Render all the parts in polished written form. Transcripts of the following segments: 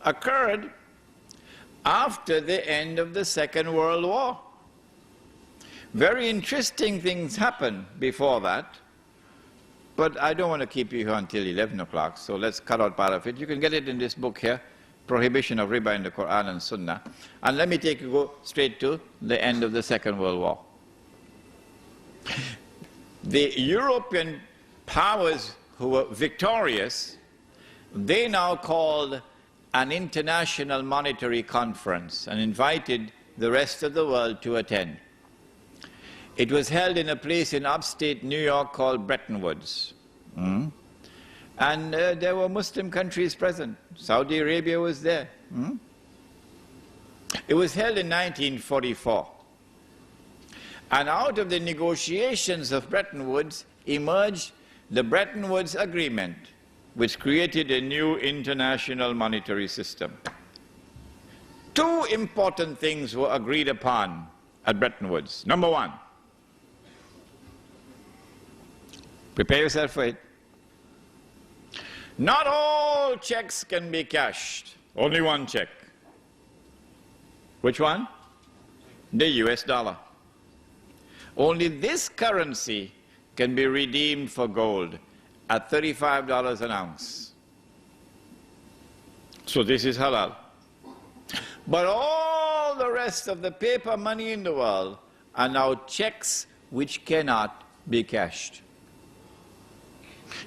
occurred after the end of the Second World War. Very interesting things happened before that, but I don't want to keep you here until 11 o'clock, so let's cut out part of it. You can get it in this book here, Prohibition of Riba in the Quran and Sunnah. And let me go straight to the end of the Second World War. The European powers who were victorious, they now called an international monetary conference and invited the rest of the world to attend. It was held in a place in upstate New York called Bretton Woods. And there were Muslim countries present. Saudi Arabia was there. It was held in 1944. And out of the negotiations of Bretton Woods emerged the Bretton Woods Agreement, which created a new international monetary system. Two important things were agreed upon at Bretton Woods. Number one, prepare yourself for it. Not all checks can be cashed, only one check. Which one? The US dollar. Only this currency can be redeemed for gold at $35 an ounce. So this is halal. But all the rest of the paper money in the world are now checks which cannot be cashed.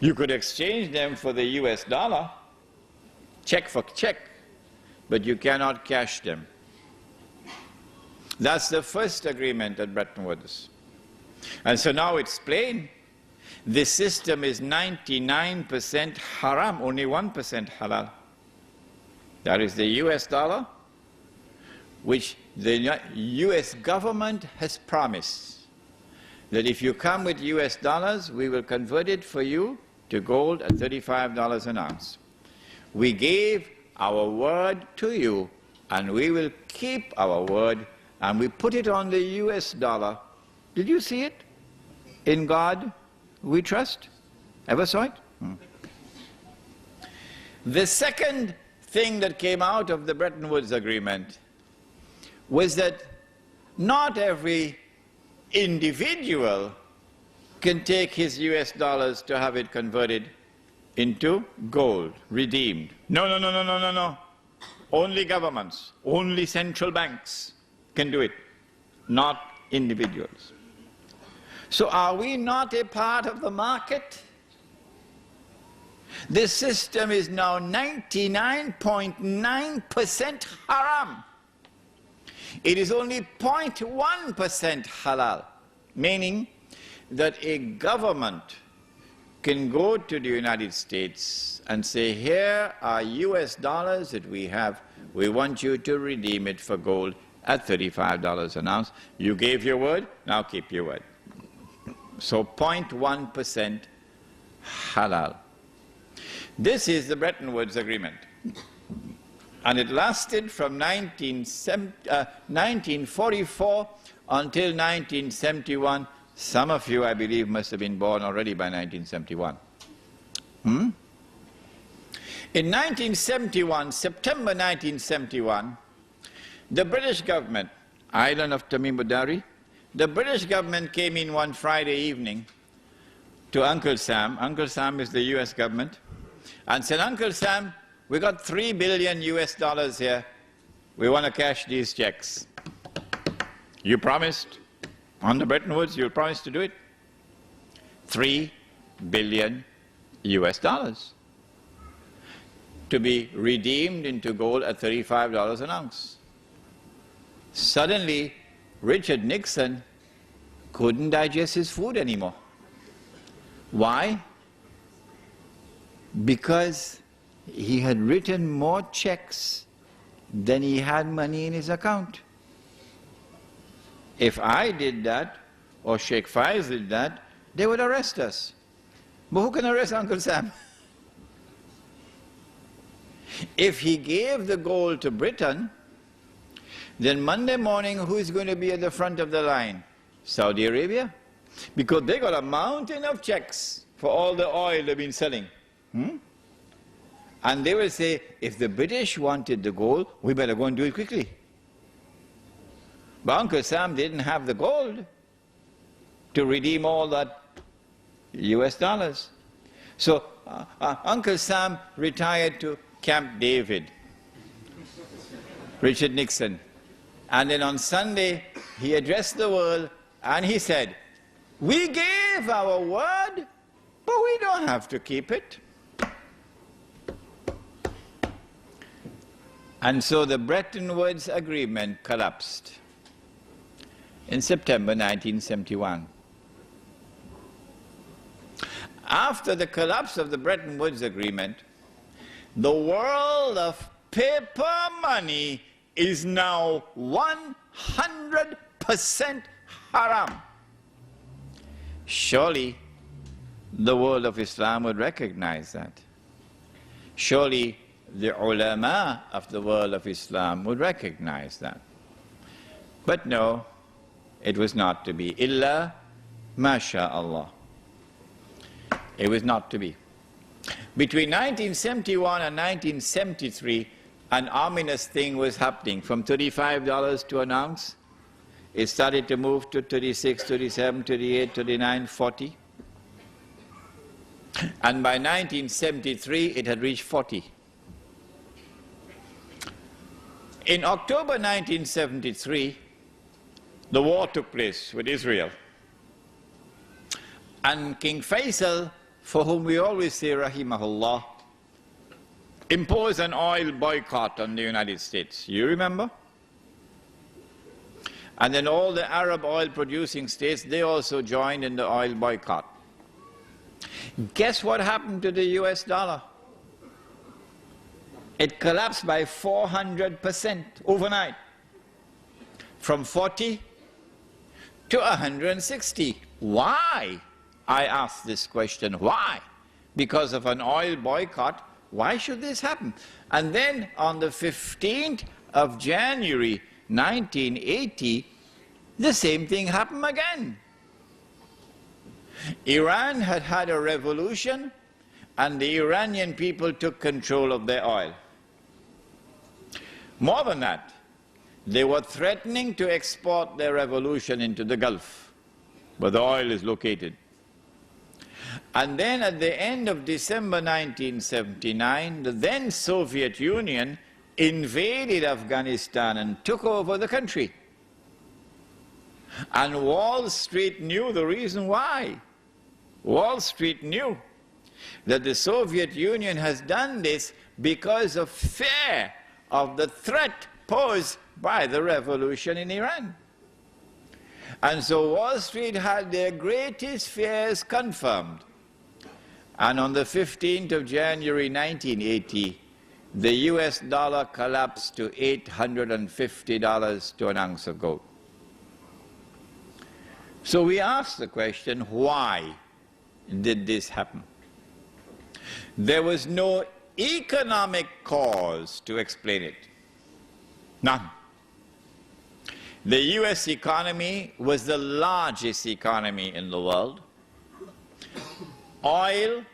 You could exchange them for the US dollar, check for check, but you cannot cash them. That's the first agreement at Bretton Woods. And so now it's plain. The system is 99% haram, only 1% halal. That is the US dollar, which the US government has promised that if you come with US dollars, we will convert it for you to gold at $35 an ounce. We gave our word to you, and we will keep our word, and we put it on the US dollar. Did you see it? In God we trust. Ever saw it? The second thing that came out of the Bretton Woods Agreement was that not every individual can take his US dollars to have it converted into gold, redeemed. No, no, no, no, no, no, no. Only governments, only central banks can do it, not individuals. So are we not a part of the market? This system is now 99.9% haram. It is only 0.1% halal, meaning that a government can go to the United States and say, here are US dollars that we have, we want you to redeem it for gold at $35 an ounce. You gave your word, now keep your word. So 0.1% halal. This is the Bretton Woods Agreement. And it lasted from 1944 until 1971. Some of you, I believe, must have been born already by 1971. In 1971, September 1971, the British government, island of Tamim Budari, the British government came in one Friday evening to Uncle Sam. Uncle Sam is the US government, and said, Uncle Sam, we got $3 billion US dollars here. We want to cash these checks. You promised on the Bretton Woods, you'll promise to do it. $3 billion US dollars to be redeemed into gold at $35 an ounce. Suddenly, Richard Nixon couldn't digest his food anymore. Why? Because he had written more checks than he had money in his account. If I did that, or Sheik Faiz did that, they would arrest us. But who can arrest Uncle Sam? If he gave the gold to Britain, then Monday morning, who is going to be at the front of the line? Saudi Arabia. Because they got a mountain of checks for all the oil they've been selling. And they will say, if the British wanted the gold, we better go and do it quickly. But Uncle Sam didn't have the gold to redeem all that US dollars. So Uncle Sam retired to Camp David, Richard Nixon. And then on Sunday, he addressed the world and he said, we gave our word, but we don't have to keep it. And so the Bretton Woods Agreement collapsed in September 1971. After the collapse of the Bretton Woods Agreement, the world of paper money is now 100% haram. Surely the world of Islam would recognize that. Surely the ulama of the world of Islam would recognize that. But no, it was not to be. Illa masha'Allah. It was not to be. Between 1971 and 1973, an ominous thing was happening. From $35 to an ounce, it started to move to 36, 37, 38, 39, 40. And by 1973, it had reached 40. In October 1973, the war took place with Israel. And King Faisal, for whom we always say rahimahullah, imposed an oil boycott on the United States. You remember? And then all the Arab oil-producing states, they also joined in the oil boycott. Guess what happened to the US dollar? It collapsed by 400% overnight, from 40 to 160. Why? I ask this question, why? Because of an oil boycott, why should this happen? And then on the 15th of January 1980, the same thing happened again. Iran had had a revolution, and the Iranian people took control of their oil. More than that, they were threatening to export their revolution into the Gulf, where the oil is located. And then at the end of December 1979, the then Soviet Union invaded Afghanistan and took over the country. And Wall Street knew the reason why. Wall Street knew that the Soviet Union has done this because of fear of the threat posed by the revolution in Iran. And so Wall Street had their greatest fears confirmed. And on the 15th of January 1980, the US dollar collapsed to $850 to an ounce of gold. So we ask the question, why did this happen? There was no economic cause to explain it. None. The US economy was the largest economy in the world. Oil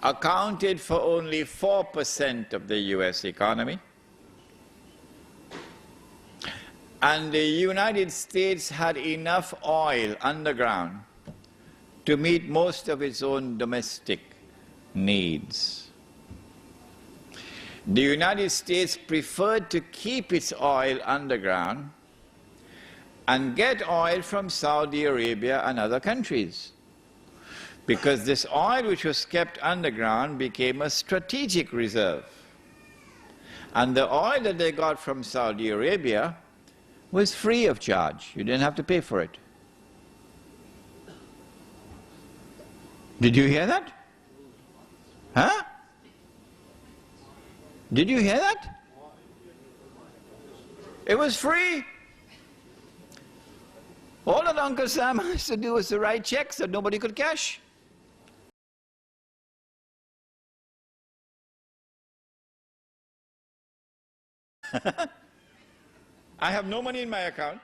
accounted for only 4% of the US economy. And the United States had enough oil underground to meet most of its own domestic needs. The United States preferred to keep its oil underground and get oil from Saudi Arabia and other countries, because this oil which was kept underground became a strategic reserve. And the oil that they got from Saudi Arabia was free of charge. You didn't have to pay for it. Did you hear that? Huh? Did you hear that? It was free. All that Uncle Sam has to do was to write checks that nobody could cash. I have no money in my account.